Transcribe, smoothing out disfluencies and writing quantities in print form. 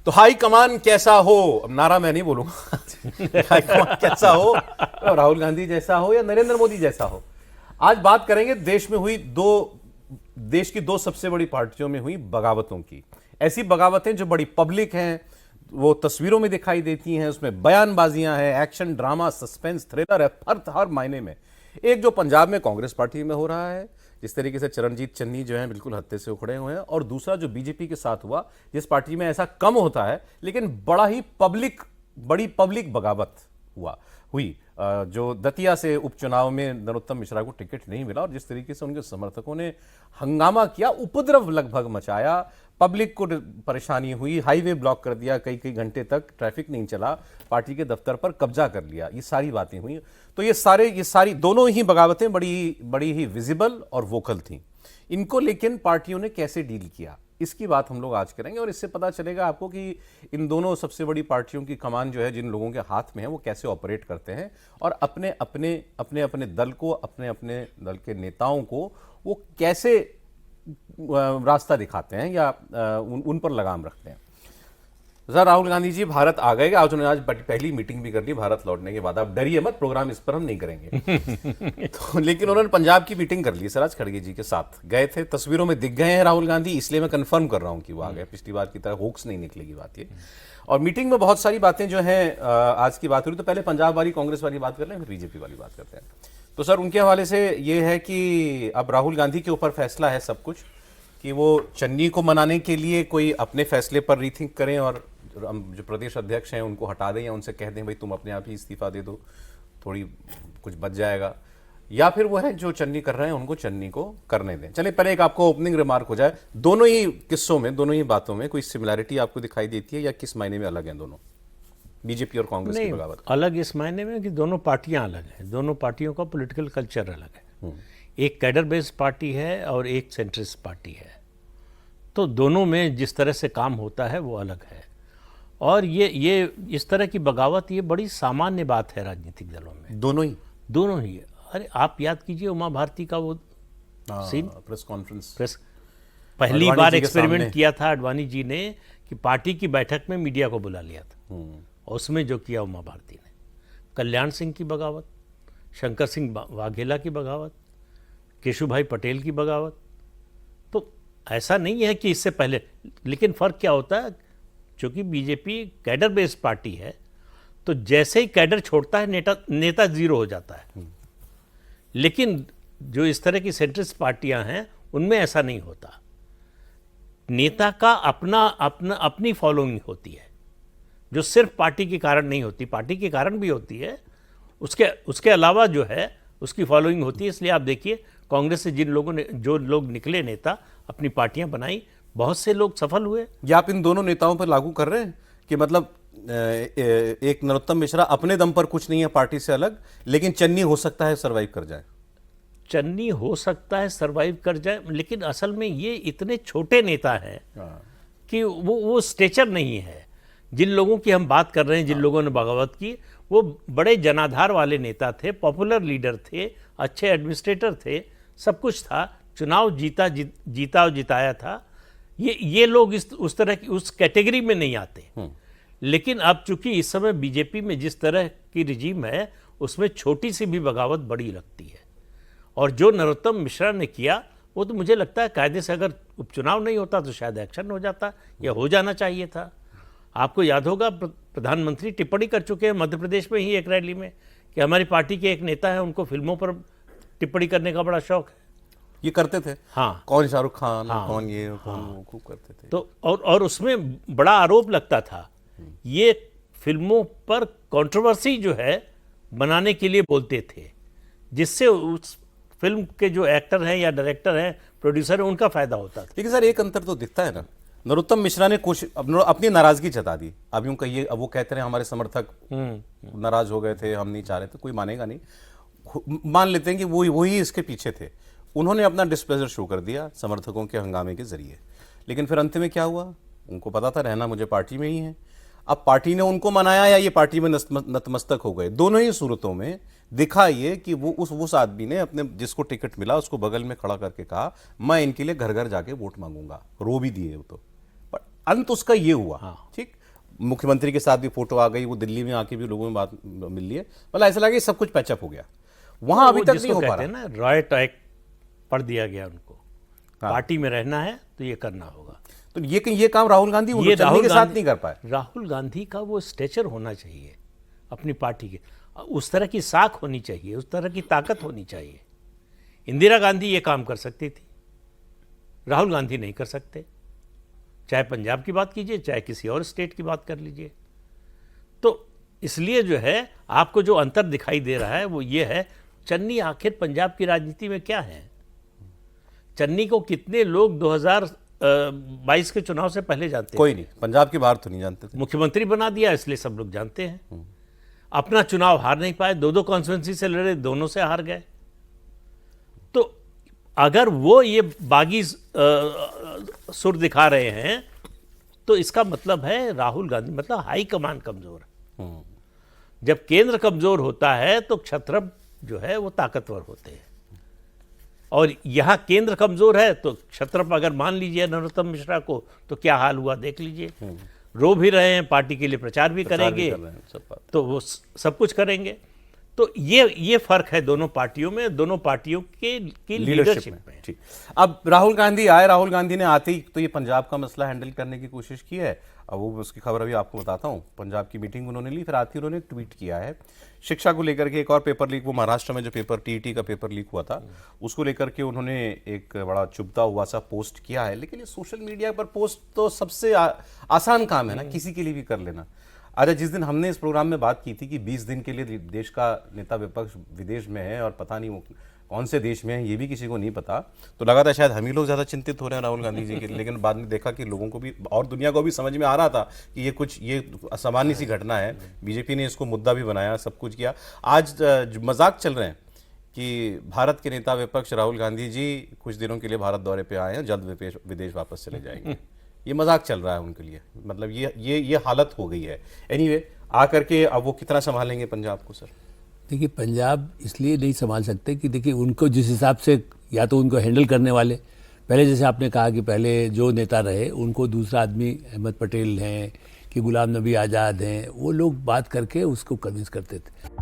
तो high command कैसा हो, अब नारा मैं नहीं बोलूंगा हाई कमान कैसा हो, तो राहुल गांधी जैसा हो या नरेंद्र मोदी जैसा हो। आज बात करेंगे देश में हुई देश की दो सबसे बड़ी पार्टियों में हुई बगावतों की। ऐसी बगावतें जो बड़ी पब्लिक हैं, वो तस्वीरों में दिखाई देती हैं, उसमें बयानबाजियां हैं, एक्शन, ड्रामा, सस्पेंस, थ्रिलर है हर मायने में। एक जो पंजाब में कांग्रेस पार्टी में हो रहा है, जिस तरीके से चरणजीत चन्नी जो है बिल्कुल हत्थे से उखड़े हुए हैं, और दूसरा जो बीजेपी के साथ हुआ, जिस पार्टी में ऐसा कम होता है लेकिन बड़ी पब्लिक बगावत हुई। जो दतिया से उपचुनाव में नरोत्तम मिश्रा को टिकट नहीं मिला और जिस तरीके से उनके समर्थकों ने हंगामा किया, उपद्रव लगभग मचाया, पब्लिक को परेशानी हुई, हाईवे ब्लॉक कर दिया, कई कई घंटे तक ट्रैफिक नहीं चला, पार्टी के दफ्तर पर कब्जा कर लिया, ये सारी बातें हुई। तो ये सारी दोनों ही बगावतें बड़ी ही विजिबल और वोकल थी। इनको लेकिन पार्टियों ने कैसे डील किया, इसकी बात हम लोग आज करेंगे और इससे पता चलेगा आपको कि इन दोनों सबसे बड़ी पार्टियों की कमान जो है, जिन लोगों के हाथ में है, वो कैसे ऑपरेट करते हैं और अपने अपने दल को, अपने अपने दल के नेताओं को वो कैसे रास्ता दिखाते हैं या उन पर लगाम रखते हैं। सर, राहुल गांधी जी भारत आ गए, आज उन्होंने पहली मीटिंग भी कर ली भारत लौटने के बाद। आप डरिए मत, प्रोग्राम इस पर हम नहीं करेंगे तो लेकिन उन्होंने पंजाब की मीटिंग कर ली, सराज खड़गे जी के साथ गए थे, तस्वीरों में दिख गए हैं राहुल गांधी, इसलिए मैं कंफर्म कर रहा हूं कि वो आ गए। पिछली बार की तरह होक्स नहीं निकलेगी बात ये। और मीटिंग में बहुत सारी बातें जो हैं, आज की बात हो रही, तो पहले पंजाब वाली कांग्रेस वाली बात कर लें, फिर बीजेपी वाली बात करते हैं। तो सर, उनके हवाले से ये है कि अब राहुल गांधी के ऊपर फैसला है सब कुछ, कि वो चन्नी को मनाने के लिए कोई अपने फैसले पर रीथिंक करें और जो प्रदेश अध्यक्ष हैं उनको हटा दें या उनसे कह दें भाई तुम अपने आप ही इस्तीफा दे दो, थोड़ी कुछ बच जाएगा, या फिर वो है जो चन्नी कर रहे हैं उनको चन्नी को करने दें। चलिए पहले एक आपको ओपनिंग रिमार्क हो जाए, दोनों ही किस्सों में, दोनों ही बातों में कोई सिमिलैरिटी आपको दिखाई देती है या किस मायने में अलग हैं दोनों, बीजेपी और कांग्रेस की बगावत? अलग इस मायने में कि दोनों पार्टियां अलग हैं, दोनों पार्टियों का पॉलिटिकल कल्चर अलग है। एक कैडर बेस्ड पार्टी है और एक सेंट्रिस्ट पार्टी है, तो दोनों में जिस तरह से काम होता है वो अलग है। और ये इस तरह की बगावत ये बड़ी सामान्य बात है राजनीतिक दलों में, दोनों ही। अरे आप याद कीजिए उमा भारती का वो सीन, प्रेस कॉन्फ्रेंस, पहली बार एक्सपेरिमेंट किया था अडवाणी जी ने कि पार्टी की बैठक में मीडिया को बुला लिया था, और उसमें जो किया उमा भारती ने, कल्याण सिंह की बगावत, शंकर सिंह वाघेला की बगावत, केशुभाई पटेल की बगावत। तो ऐसा नहीं है कि इससे पहले, लेकिन फर्क क्या होता है, चूंकि बीजेपी कैडर बेस्ड पार्टी है, तो जैसे ही कैडर छोड़ता है नेता जीरो हो जाता है। लेकिन जो इस तरह की सेंट्रिस्ट पार्टियां हैं उनमें ऐसा नहीं होता, नेता का अपनी फॉलोइंग होती है, जो सिर्फ पार्टी के कारण नहीं होती, पार्टी के कारण भी होती है, उसके अलावा जो है उसकी फॉलोइंग होती है। इसलिए आप देखिए कांग्रेस से जो लोग निकले नेता, अपनी पार्टियां बनाई, बहुत से लोग सफल हुए। या आप इन दोनों नेताओं पर लागू कर रहे हैं कि मतलब एक नरोत्तम मिश्रा अपने दम पर कुछ नहीं है पार्टी से अलग, लेकिन चन्नी हो सकता है सरवाइव कर जाए? चन्नी हो सकता है सरवाइव कर जाए, लेकिन असल में ये इतने छोटे नेता हैं कि वो स्टेचर नहीं है। जिन लोगों की हम बात कर रहे हैं, जिन लोगों ने बगावत की, वो बड़े जनाधार वाले नेता थे, पॉपुलर लीडर थे, अच्छे एडमिनिस्ट्रेटर थे, सब कुछ था, चुनाव जीता और जिताया था। ये लोग उस तरह की उस कैटेगरी में नहीं आते। लेकिन अब चूंकि इस समय बीजेपी में जिस तरह की रिजीम है, उसमें छोटी सी भी बगावत बड़ी लगती है। और जो नरोत्तम मिश्रा ने किया, वो तो मुझे लगता है कायदे से अगर उपचुनाव नहीं होता तो शायद एक्शन हो जाता या हो जाना चाहिए था। आपको याद होगा प्रधानमंत्री टिप्पणी कर चुके हैं मध्य प्रदेश में ही एक रैली में कि हमारी पार्टी के एक नेता है, उनको फिल्मों पर टिप्पणी करने का बड़ा शौक है। ये करते थे, हाँ, कौन शाहरुख खान, कौन ये, कौन वो, खूब करते थे। तो और उसमें बड़ा आरोप लगता था, ये फिल्मों पर कंट्रोवर्सी जो है बनाने के लिए बोलते थे, जिससे उस फिल्म के जो एक्टर हैं या डायरेक्टर हैं, प्रोड्यूसर हैं, उनका फायदा होता था। लेकिन सर एक अंतर तो दिखता है ना, नरोत्तम मिश्रा ने कुछ अपनी नाराजगी जता दी। अब यूं कहिए, अब वो कहते रहे हमारे समर्थक नाराज हो गए थे, हम नहीं चाह रहे थे, कोई मानेगा नहीं, मान लेते हैं कि वही इसके पीछे थे। उन्होंने अपना डिस्प्लेजर शो कर दिया समर्थकों के हंगामे के जरिए, लेकिन फिर अंत में क्या हुआ, उनको पता था रहना मुझे पार्टी में ही है। अब पार्टी ने उनको मनाया या ये पार्टी में नतमस्तक हो गए, दोनों ही सूरतों में दिखा ये कि वो उस आदमी ने अपने जिसको टिकट मिला उसको बगल में खड़ा करके कहा मैं इनके लिए घर घर जाके वोट मांगूंगा, रो भी दिए वो तो। पर अंत उसका ये हुआ। हाँ। ठीक, मुख्यमंत्री के साथ भी फोटो आ गई, वो दिल्ली में आके भी लोगों में बात मिल ली है, मतलब ऐसा लगा कि सब कुछ पैचअप हो गया। वहां अभी वो तक जिसको नहीं हो पा कहते रहा। हैं ना रॉयट एक्ट पढ़ दिया गया उनको। हाँ। पार्टी में रहना है तो ये करना होगा। तो ये काम राहुल गांधी ये चन्नी राहुल के साथ गांधी नहीं कर पाए। राहुल गांधी का वो स्टेचर होना चाहिए अपनी पार्टी के, उस तरह की साख होनी चाहिए, उस तरह की ताकत होनी चाहिए। इंदिरा गांधी ये काम कर सकती थी, राहुल गांधी नहीं कर सकते। चाहे पंजाब की बात कीजिए, चाहे किसी और स्टेट की बात कर लीजिए। तो इसलिए जो है आपको जो अंतर दिखाई दे रहा है वो ये है, चन्नी आखिर पंजाब की राजनीति में क्या है? चन्नी को कितने लोग 2022 के चुनाव से पहले जानते थे? कोई नहीं, पंजाब के बाहर तो नहीं जानते थे। मुख्यमंत्री बना दिया इसलिए सब लोग जानते हैं। अपना चुनाव हार नहीं पाए, दो कॉन्स्टिट्यूंसी से लड़े, दोनों से हार गए। तो अगर वो ये बागी सुर दिखा रहे हैं तो इसका मतलब है राहुल गांधी, मतलब हाई कमान कमजोर है। जब केंद्र कमजोर होता है तो क्षत्रप जो है वो ताकतवर होते हैं, और यहां केंद्र कमजोर है तो क्षत्रप अगर मान लीजिए नरोत्तम मिश्रा को, तो क्या हाल हुआ देख लीजिए। रो भी रहे हैं, पार्टी के लिए प्रचार भी करेंगे, कर रहे हैं, सब बात। तो वो सब कुछ करेंगे। तो ये फर्क है दोनों पार्टियों में, दोनों पार्टियों की लीडरशिप में। ठीक, अब राहुल गांधी आए, राहुल गांधी ने आते ही तो ये पंजाब का मसला हैंडल करने की कोशिश की है। अब वो उसकी खबर अभी आपको बताता हूँ। पंजाब की मीटिंग उन्होंने ली, फिर आते ही उन्होंने ट्वीट किया है शिक्षा को लेकर के। एक और पेपर लीक, वो महाराष्ट्र में जो पेपर टीईटी का पेपर लीक हुआ था, उसको लेकर के उन्होंने एक बड़ा चुभता हुआ सा पोस्ट किया है। लेकिन ये सोशल मीडिया पर पोस्ट तो सबसे आसान काम है ना, किसी के लिए भी कर लेना। अच्छा, जिस दिन हमने इस प्रोग्राम में बात की थी कि 20 दिन के लिए देश का नेता विपक्ष विदेश में है और पता नहीं वो कौन से देश में है, ये भी किसी को नहीं पता, तो लगा था शायद हम ही लोग ज़्यादा चिंतित हो रहे हैं राहुल गांधी जी के लिए। लेकिन बाद में देखा कि लोगों को भी और दुनिया को भी समझ में आ रहा था कि ये असामान्य सी घटना है। बीजेपी ने इसको मुद्दा भी बनाया, सब कुछ किया। आज मजाक चल रहे हैं कि भारत के नेता विपक्ष राहुल गांधी जी कुछ दिनों के लिए भारत दौरे पर आए हैं, जल्द विदेश वापस चले जाएंगे। ये मजाक चल रहा है उनके लिए, मतलब ये हालत हो गई है। एनीवे, आकर के अब वो कितना संभालेंगे पंजाब को सर? देखिए, पंजाब इसलिए नहीं संभाल सकते कि देखिए उनको जिस हिसाब से, या तो उनको हैंडल करने वाले, पहले जैसे आपने कहा कि पहले जो नेता रहे उनको दूसरा आदमी अहमद पटेल हैं कि गुलाम नबी आज़ाद हैं, वो लोग बात करके उसको कन्विंस करते थे।